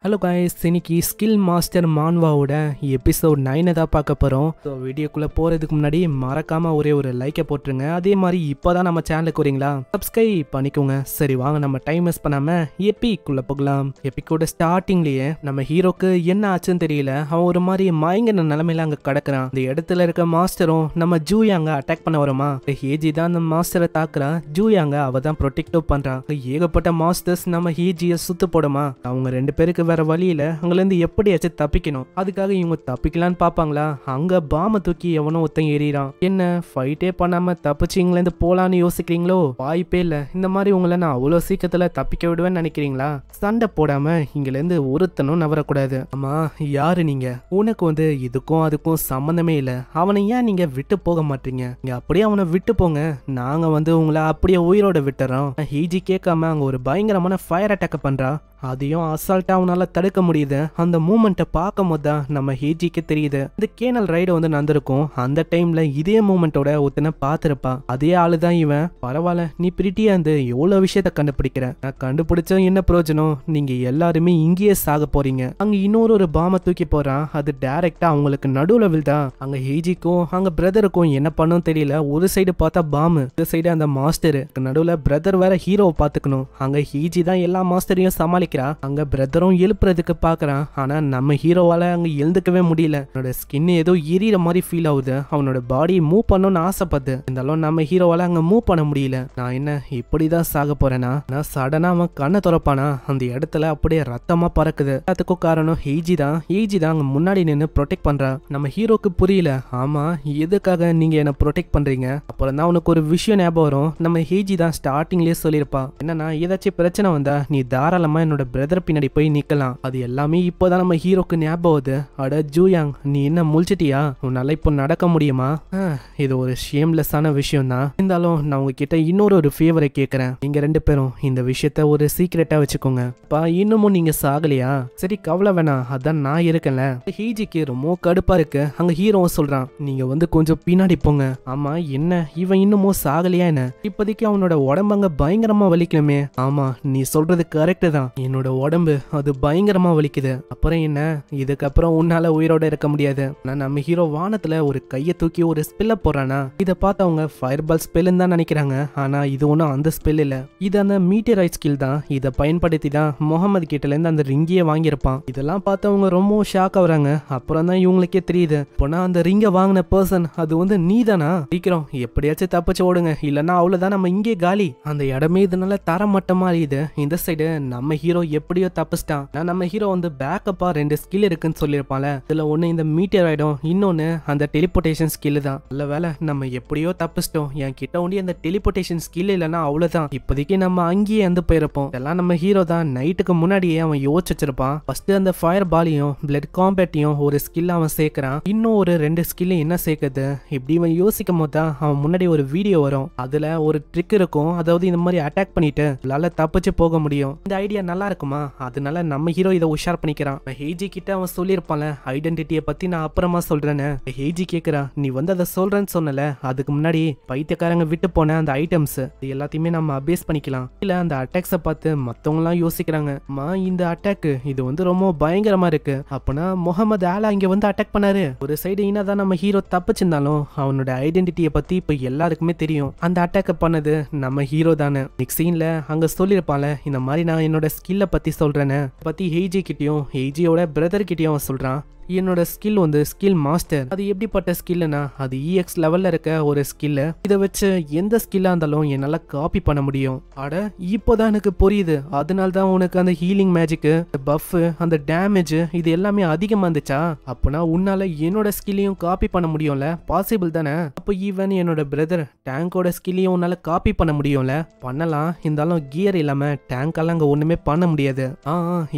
Hello guys, இன்னைக்கு skill master மான்வாவோட episode 9 தான் பார்க்க போகிறோம். ஸோ வீடியோக்குள்ளே போகிறதுக்கு முன்னாடி மறக்காமல் ஒரே ஒரு லைக்கை போட்டுருங்க. அதே மாதிரி இப்போ தான் நம்ம சேனலுக்கு வரீங்களா, சப்ஸ்கிரைப் பண்ணிக்கோங்க. சரி வாங்க, நம்ம டைம் வேஸ்ட் பண்ணாமல் எப்பிக்குள்ளே போகலாம். எப்பிக்கோட ஸ்டார்டிங்லேயே நம்ம ஹீரோக்கு என்ன ஆச்சுன்னு தெரியல. அவன் ஒரு மாதிரி மயங்கின நிலமையில அங்கே கிடக்குறான். இந்த இடத்துல இருக்க மாஸ்டரும் நம்ம ஜூயாங்க அட்டாக் பண்ண வரோமா, ஹேஜி தான் அந்த மாஸ்டரை தாக்குறான். ஜூயாங்க அவ தான் ப்ரொடெக்டிவ் பண்ணுறான். ஏகப்பட்ட மாஸ்டர்ஸ் நம்ம ஹேஜியை சுத்து போடுமா. அவங்க ரெண்டு பேருக்கு வேற வழியில அங்கிருந்து எப்படியாச்சும் தப்பிக்கணும். அதுக்காக இவங்க தப்பிக்கலான்னு பாப்பாங்களா, அங்க பாம தூக்கி எவனோ ஒருத்தன் ஏறிறான். என்ன ஃபைட்டே பண்ணாம தப்பிச்சு இங்கிலேருந்து போலான்னு யோசிக்கிறீங்களோ? வாய்ப்பே இல்ல. இந்த மாதிரி உங்களை நான் அவ்வளவு சீக்கிரத்துல தப்பிக்க விடுவேன்னு நினைக்கிறீங்களா? சண்டை போடாம இங்கிலேருந்து ஒருத்தனும் நவரக்கூடாது. ஆமா, யாரு நீங்க? உனக்கு இதுக்கும் அதுக்கும் சம்பந்தமே இல்ல. அவனை ஏன் நீங்க விட்டு போக மாட்டீங்க? நீங்க அப்படியே அவனை விட்டு போங்க, நாங்க உங்களை அப்படியே உயிரோட விட்டுறோம். ஹீஜி கேட்காம அங்க ஒரு பயங்கரமான ஃபயர் அட்டாக் பண்றா. அதையும் அசால்ட்டா அவனால தடுக்க முடியுது. அந்த மூமெண்ட்டை பார்க்கும் போது தான் நம்ம ஹேஜிக்கு தெரியுது இந்த கேனல் ரைடு நடந்திருக்கும். அந்த டைம்ல இதே மூமெண்டோட ஒருத்தனை பார்த்திருப்பா. அதே ஆளுதான் இவன். பரவாயில்ல, நீ பிரிட்டியா இருந்து எவ்வளவு விஷயத்த கண்டுபிடிக்கிற. நான் கண்டுபிடிச்ச என்ன பிரயோஜனம்? நீங்க எல்லாருமே இங்கேயே சாக போறீங்க. அங்க இன்னொரு பாம தூக்கி போறான். அது டைரக்டா அவங்களுக்கு நடுவுல விழுதா. அங்க ஹேஜிக்கும் அங்க பிரதருக்கும் என்ன பண்ணும் தெரியல. ஒரு சைடு பார்த்தா பாமு, இந்த சைடு அந்த மாஸ்டர், நடுவுல பிரதர் வேற ஹீரோவை பாத்துக்கணும். அங்க ஹேஜி தான் எல்லா மாஸ்டரையும் சமாளிக்க. அங்க பிரதரும் எழுப்புறதுக்கு பாக்குறான். ஆனா நம்ம ஹீரோவால அங்க எழுந்துக்கவே முடியல. அவனோட ஸ்கின் ஏதோ எரியற மாதிரி ஃபீல் ஆகுது. அவனோட பாடி மூவ் பண்ணணும்னு ஆசைப்பட்டு இருந்தாலும் நம்ம ஹீரோவால அங்க மூவ் பண்ண முடியல. நான் என்ன இப்படிதான் சாக போறேனா? நான் சடனா அவன் கண்ணை திறப்பானா, அந்த இடத்துல அப்படியே ரத்தமா பறக்குது. அதுக்கும் காரணம் ஹேஜி தான். ஹேஜி தான் அங்க முன்னாடி நின்று ப்ரொடெக்ட் பண்றா. நம்ம ஹீரோக்கு புரியல. ஆமா, எதுக்காக நீங்க என்ன ப்ரொடெக்ட் பண்றீங்க? அப்புறம் தான் அவனுக்கு ஒரு விஷயம் ஞாபகம் வரும். நம்ம ஹேஜி தான் ஸ்டார்டிங்லயே சொல்லியிருப்பா, என்னன்னா ஏதாச்சும் பிரச்சனை வந்தா நீ தாராளமா என்னோட பிரதர் பின்னாடி போய் நிக்கலாம். அது எல்லாமே இப்போதான் நம்ம ஹீரோக்கு ஞாபகம் வருது. அட ஜூயாங், நீ என்ன முழிச்சிட்டியா? உன்னால இப்போ நடக்க முடியுமா? இது ஒரு ஷேம்லெஸ்ஸான விஷயம் தான். இருந்தாலும் நான் உங்ககிட்ட இன்னொரு ஃபேவரை கேட்கறேன். நீங்க ரெண்டு பேரும் இந்த விஷயத்த ஒரு சீக்ரெட்டா வச்சுக்கோங்க. பா, இன்னமும் நீங்க சாகலையா? சரி, கவலை வேணாம், அதான் நான் இருக்கேன்ல. ஹீஜிக்கு ரொம்ப கடுப்பா இருக்கு. அங்க ஹீரோவும் சொல்றான், நீங்க கொஞ்சம் பின்னாடி போங்க. ஆமா, என்ன இவன் இன்னமும் சாகலையா என்ன? இப்போதைக்கு அவனோட உடம்பங்க பயங்கரமா வலிக்கணுமே. ஆமா, நீ சொல்றது கரெக்ட் தான். என்னோட உடம்பு அது பயங்கரமா வலிக்குது. அப்புறம் என்ன, இதுக்கப்புறம் உன்னால உயிரோட இருக்க முடியாது. நம்ம ஹீரோ வானத்துல ஒரு கையை தூக்கி ஒரு ஸ்பெல்ல போறானா. இதை பார்த்தவங்க ஃபயர் பால் ஸ்பெல்லுன்னு தான் நினைக்கிறாங்க. ஆனா இது ஒன்றும் அந்த ஸ்பெல் இல்ல. இது அந்த மீட்டியரைட் ஸ்கில் தான். இதை பயன்படுத்தி தான் முகமது கிட்ட இருந்து அந்த ரிங்கியை வாங்கியிருப்பான். இதெல்லாம் பார்த்தவங்க ரொம்ப ஷாக் ஆகுறாங்க. அப்புறம் தான் இவங்களுக்கே தெரியுது, போனா அந்த ரிங்கை வாங்கின பர்சன் அது நீ தானா? சீக்கிரம் எப்படியாச்சும் தப்பிச்சு ஓடுங்க, இல்லன்னா அவ்வளவுதான், நம்ம இங்கே காலி. அந்த இடமே இதனால தரமட்டமா அறியுது. இந்த சைடு நம்ம ஹீரோ எப்படியோ தப்பிச்சிட்டான். நம்ம ஹீரோ பேக்கப்பா 2 ஸ்கில் இருக்குன்னு சொல்லியிருப்பான்ல. இதுல ஒண்ணு இந்த மீட்டியரைடும், இன்னொன்னு அந்த டெலிபோர்டேஷன் ஸ்கில் தான். நல்ல வேலை, நம்ம எப்படியோ தப்பிச்சிட்டோம். என் கிட்ட அந்த டெலிபோர்டேஷன் ஸ்கில் இல்லைன்னா அவ்வளவுதான், இப்போதைக்கு நம்ம அங்கேயே போயிருப்போம். இதெல்லாம் நம்ம ஹீரோ தான் நைட்டுக்கு முன்னாடியே அவன் யோசிச்சு வச்சிருப்பான். ஃபர்ஸ்ட் அந்த ஃபயர் பாலையும் பிளட் காம்பேட்டையும் ஒரு ஸ்கில் அவன் சேர்க்கிறான். இன்னும் ஒரு 2 ஸ்கில் என்ன சேர்க்குது இப்படி இவன் யோசிக்கும் போது தான் அவன் முன்னாடி ஒரு வீடியோ வரும். அதுல ஒரு ட்ரிக் இருக்கும். அதாவது இந்த மாதிரி அட்டாக் பண்ணிட்டு உங்களால தப்பிச்சு போக முடியும். இந்த ஐடியா நல்லா இருக்குமா? அதனால நம்ம ஹீரோ இதை உஷார் பண்ணிக்கிறான். ஹேஜி கிட்ட அவன் சொல்லியிருப்பான்ல, ஐடென்டிட்டியை பத்தி நான் அப்புறமா சொல்றேன்னு. ஹேஜி கேக்குறா, நீ அதை சொல்றேன்னு சொன்னல, அதுக்கு முன்னாடி பைத்தியக்காரங்க விட்டு போன அந்த ஐட்டம்ஸ் இது எல்லாத்தையுமே நம்ம அபேஸ் பண்ணிக்கலாம். இல்ல அந்த அட்டாக்ஸை பார்த்து மத்தவங்க எல்லாம் யோசிக்கிறாங்க, இந்த அட்டாக் இது ரொம்ப பயங்கரமா இருக்கு. அப்பனா முகமது ஆலா இங்க அட்டாக் பண்ணாரு. ஒரு சைடு என்னதான் நம்ம ஹீரோ தப்பிச்சிருந்தாலும் அவனோட ஐடென்டிட்டியை பத்தி இப்ப எல்லாருக்குமே தெரியும். அந்த அட்டாக் பண்ணது நம்ம ஹீரோ தானே. நெக்ஸ்ட் சீன்ல அங்க சொல்லியிருப்பான்ல, இந்த மாதிரி நான் என்னோட ஸ்கில்ல பத்தி சொல்றேன்னு பத்தி ஹேஜி கிட்டயும் ஹேஜியோட பிரதர் கிட்டயும் சொல்றான். என்னோட ஸ்கில் ஸ்கில் மாஸ்டர். அது எப்படிப்பட்ட ஸ்கில்னா, அது EX லெவல்ல இருக்க ஒரு ஸ்கில். இதை வச்சு எந்த ஸ்கில்லா இருந்தாலும் என்னால காப்பி பண்ண முடியும். அட, இப்போதான் எனக்கு புரியுது. அதனால தான் உனக்கு அந்த ஹீலிங் மேஜிக், பஃப், அந்த டேமேஜ் இது எல்லாமே அதிகமா இருந்துச்சா? அப்பனா உன்னால என்னோட ஸ்கில்லையும் காப்பி பண்ண முடியும்ல? பாசிபிள் தானே? அப்போ ஈவன் என்னோட பிரதர் டேங்கோட ஸ்கில்லையும் உன்னால காப்பி பண்ண முடியும்ல? பண்ணலாம். இருந்தாலும் கியர் இல்லாம டேங்கால அங்க ஒண்ணுமே பண்ண முடியாது.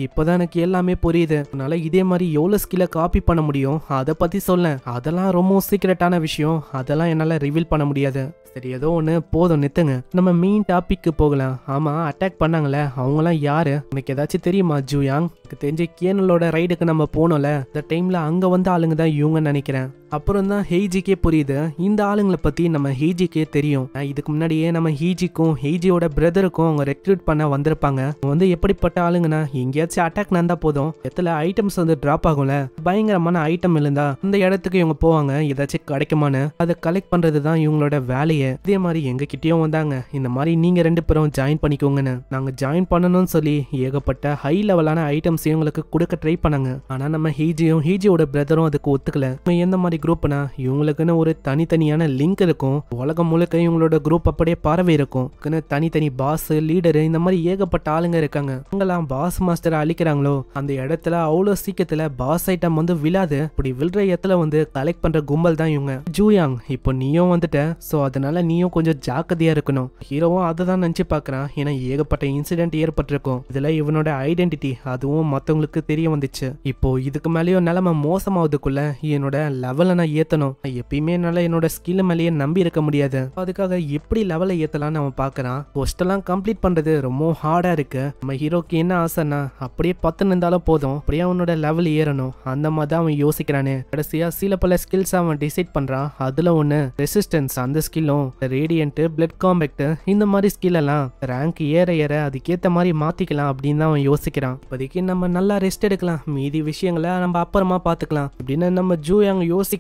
இப்போதான் எனக்கு எல்லாமே புரியுது. உன்னால இதே மாதிரி எவ்வளவு ஸ்கில்ல காப்பி பண்ண முடியும் அதை பத்தி சொல்ல. அதெல்லாம் ரொம்ப சீக்ரெட்டான விஷயம், அதெல்லாம் என்னால ரிவீல் பண்ண முடியாது. சரி ஏதோ ஒன்று போதும் நிறுத்துங்க, நம்ம மெயின் டாபிக்கு போகலாம். ஆமா, அட்டாக் பண்ணாங்களே அவங்களாம் யாரு, உனக்கு ஏதாச்சும் தெரியுமா ஜூயாங்? எனக்கு தெரிஞ்ச கேனலோட ரைடுக்கு நம்ம போனோம்ல, இந்த டைம்ல அங்க வந்த ஆளுங்க தான் இவங்கன்னு நினைக்கிறேன். அப்புறம் தான் ஹெய்ஜிக்கே புரியுது இந்த ஆளுங்களை பத்தி நம்ம ஹெய்ஜிக்கே தெரியும். இதுக்கு முன்னாடியே நம்ம ஹெய்ஜிக்கும் ஹெய்ஜியோட பிரதருக்கும் அவங்க ரெக்ரூட் பண்ண வந்திருப்பாங்க. வந்து எப்படிப்பட்ட ஆளுங்கன்னா, எங்கேயாச்சும் அட்டாக் நடந்தா போதும், எத்தனை ஐட்டம்ஸ் வந்து டிராப் ஆகும்ல, பயங்கரமான ஐட்டம் இருந்தா இந்த இடத்துக்கு இவங்க போவாங்க, ஏதாச்சும் கிடைக்குமான்னு அதை கலெக்ட் பண்றது தான் இவங்களோட வேலையை. இதே மாதிரி எங்க கிட்டயும் வந்தாங்க, இந்த மாதிரி நீங்க 2 பேரும் ஜாயின் பண்ணிக்கோங்கன்னு. நாங்க ஜாயின் பண்ணணும்னு சொல்லி ஏகப்பட்ட ஹை லெவலான ஐட்டம்ஸ் இவங்களுக்கு கொடுக்க ட்ரை பண்ணாங்க. ஆனா நம்ம ஹெய்ஜியும் ஹெய்ஜியோட பிரதரும் அதுக்கு ஒத்துக்கல. எந்த மாதிரி குரூப்னா, இவங்களுக்குன்னு ஒரு தனித்தனியான லிங்க் இருக்கும், உலகம் முழுக்க இவங்களோட குரூப் அப்படியே பரவி இருக்கும். தனித்தனி பாஸ், லீடரு, இந்த மாதிரி ஏகப்பட்ட ஆளுங்க இருக்காங்க. இவங்கெல்லாம் பாஸ் மாஸ்டரை அழிக்கிறாங்களோ அந்த இடத்துல அவ்வளோ சீக்கிரத்துல பாஸ் ஐட்டம் வந்து விழாது. இப்படி விழுற இடத்துல வந்து கலெக்ட் பண்ற கும்பல் தான் இவங்க. ஜூயாங், இப்போ நீயும் வந்துட்ட, சோ அதனால நீயும் கொஞ்சம் ஜாக்கிரதையா இருக்கணும். ஹீரோவும் அதை தான் நினைச்சு பாக்குறான், ஏன்னா ஏகப்பட்ட இன்சிடென்ட் ஏற்பட்டிருக்கும். இதுல இவனோட ஐடென்டிட்டி அதுவும் மத்தவங்களுக்கு தெரிய வந்துச்சு. இப்போ இதுக்கு மேலேயும் நிலைமை மோசமாவதுக்குள்ள என்னோட லெவல் நான் ஏத்தணும். எப்பயுமே என்னால என்னோட ஸ்கில் மேலேயே நம்பி இருக்க முடியாது. அதுக்காக எப்படி லெவலை ஏத்தலாம்னு அவன் பாக்குறான். போஸ்ட் எல்லாம் கம்ப்ளீட் பண்றது ரொம்ப ஹார்டா இருக்கு. நம்ம ஹீரோக்கு என்ன ஆசைன்னா, அப்படியே 10 இருந்தாலும் போதும், அப்படியே அவனோட லெவல் ஏறணும். அந்த மாதிரி தான் அவன் யோசிக்கிறானே. கடைசியா சில பல ஸ்கில்ஸ் அவன் டிசைட் பண்றான். அதுல ஒண்ணு ரெசிஸ்டன்ஸ், அந்த ஸ்கில்லும் ரேடியன்ட், பிளட் காம்பேக்ட், இந்த மாதிரி ஸ்கில் எல்லாம் ரேங்க் ஏற ஏற அதுக்கேத்த மாதிரி மாத்திக்கலாம் அப்படின்னு தான் அவன் யோசிக்கிறான். இப்போதைக்கு நம்ம நல்லா ரெஸ்ட் எடுக்கலாம், மீதி விஷயங்களை நம்ம அப்புறமா பாத்துக்கலாம் அப்படின்னு நம்ம ஜூயாங் யோசிக்கிறான்.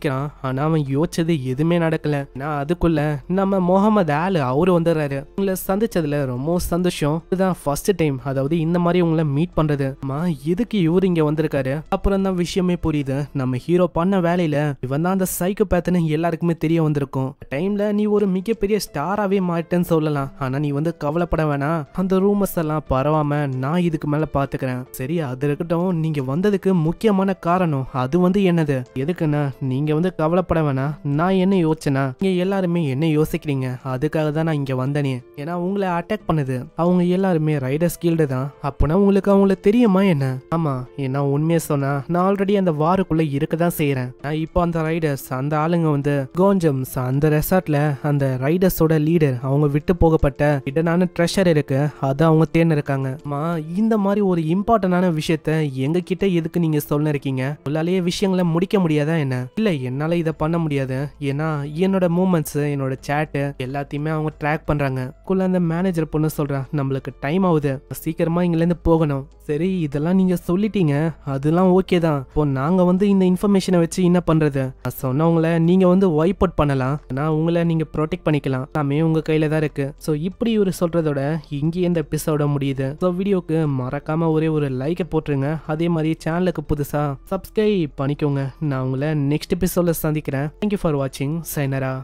ஆனா அவன் யோசிச்சது எதுவுமே நடக்கல. நான் அதுக்குள்ள நம்ம முகமது ஆலு அவரு வந்துடுறாரு. உங்களை சந்திச்சதுல ரொம்ப சந்தோஷம். இதுதான் ஃபர்ஸ்ட் டைம், அதாவது இந்த மாதிரி உங்களை மீட் பண்றது. எதுக்கு இவரு இங்க வந்திருக்காரு? அப்புறம் தான் விஷயமே புரியுது. நம்ம ஹீரோ பண்ண வேலையில இவன் தான் அந்த சைக்கோபேத்னு எல்லாருக்குமே தெரிய வந்திருக்கும். டைம்ல நீ ஒரு மிகப்பெரிய ஸ்டாராவே மாட்டேன்னு சொல்லலாம். ஆனா நீ வந்து கவலைப்பட வேணாம், அந்த ரூமர்ஸ் எல்லாம் பரவாம நான் இதுக்கு மேல பாத்துக்கிறேன். சரி அது இருக்கட்டும், நீங்க வந்ததுக்கு முக்கியமான காரணம் அது வந்து என்னது? எதுக்குன்னா, நீங்க வந்து கவலைப்பட வேணாம், நான் என்ன யோசிச்சேன்னா, நீங்க எல்லாருமே என்ன யோசிக்கிறீங்க அதுக்காக தான் நான் இங்க வந்தனே. ஏன்னா உங்களை அட்டாக் பண்ணுது அவங்க எல்லாருமே ரைடர்ஸ் கீல்டு தான். அப்பனா உங்களுக்கு அவங்களுக்கு தெரியுமா என்ன? ஆமா, ஏன்னா உண்மையை சொன்னா நான் ஆல்ரெடி அந்த வாருக்குள்ள இருக்கதான் செய்யறேன். நான் இப்போ அந்த ரைடர்ஸ், அந்த ஆளுங்க வந்து கோஞ்சம்ஸ், அந்த ரெசார்ட்ல அந்த ரைடர்ஸோட லீடர், அவங்க விட்டு போகப்பட்ட இடனான ட்ரெஷர் இருக்கு, அதை அவங்க தேர்ந்தெடுக்காங்க. இந்த மாதிரி ஒரு இம்பார்ட்டன்டான விஷயத்த எங்க கிட்ட எதுக்கு நீங்க சொல்ல இருக்கீங்க? உங்களாலேயே விஷயங்களை முடிக்க முடியாதா என்ன? இல்ல என்னால இதை பண்ண முடியாது, ஏன்னா என்னோட மூமெண்ட்ஸ், என்னோட சேட்டு எல்லாத்தையுமே அவங்க ட்ராக் பண்றாங்க. அந்த மேனேஜர் பொண்ணு சொல்றா, நம்மளுக்கு டைம் ஆகுது, சீக்கிரமா இங்க இருந்து போகணும். சரி இதெல்லாம் நீங்க சொல்லிட்டீங்க, அதெல்லாம் ஓகே தான். இப்போ நாங்க வந்து இந்த இன்ஃபர்மேஷனை வச்சு என்ன பண்றது? சொன்னவங்கள நீங்க வந்து வைப் அவுட் பண்ணலாம், ஆனா உங்களை நீங்க ப்ரொடெக்ட் பண்ணிக்கலாம், எல்லாமே உங்க கையில தான் இருக்கு. ஸோ இப்படி ஒரு சொல்றதோட இங்கே இந்த எபிசோட முடியுது. ஸோ வீடியோக்கு மறக்காம ஒரே ஒரு லைக்கை போட்டுருங்க. அதே மாதிரி சேனலுக்கு புதுசா சப்ஸ்கிரைப் பண்ணிக்கோங்க. நான் உங்களை நெக்ஸ்ட் எபிசோட்ல சந்திக்கிறேன். தேங்க்யூ ஃபார் வாட்சிங். சைனரா.